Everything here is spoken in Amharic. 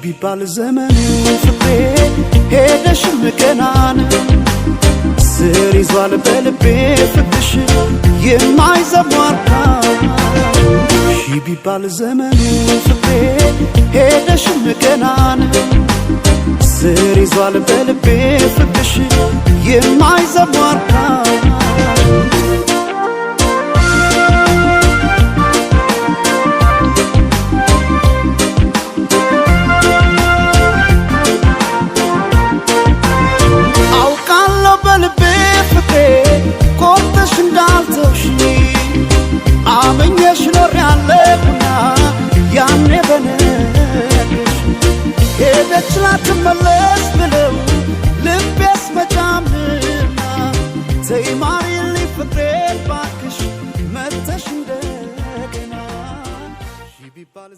ቢባል ዘመኑ ፍቅሬ ሄደሽ ምቀናን ስር ይዟል በልቤ ፍቅርሽ የማይዘሟርታ ቢባል ዘመኑ ፍቅሬ ሄደሽ ምቀናን ስር ይዟል በልቤ ፍቅርሽ የማይዘሟርታ አመኘሽ ኖር ያለሁና ያኔ በነገርሽ ሄደች ላትመለስ ብለው ልቤስ መጫምና ተይ ማሪልኝ ፍቅሬን ባክሽ መተሽ እንደገና ቢባል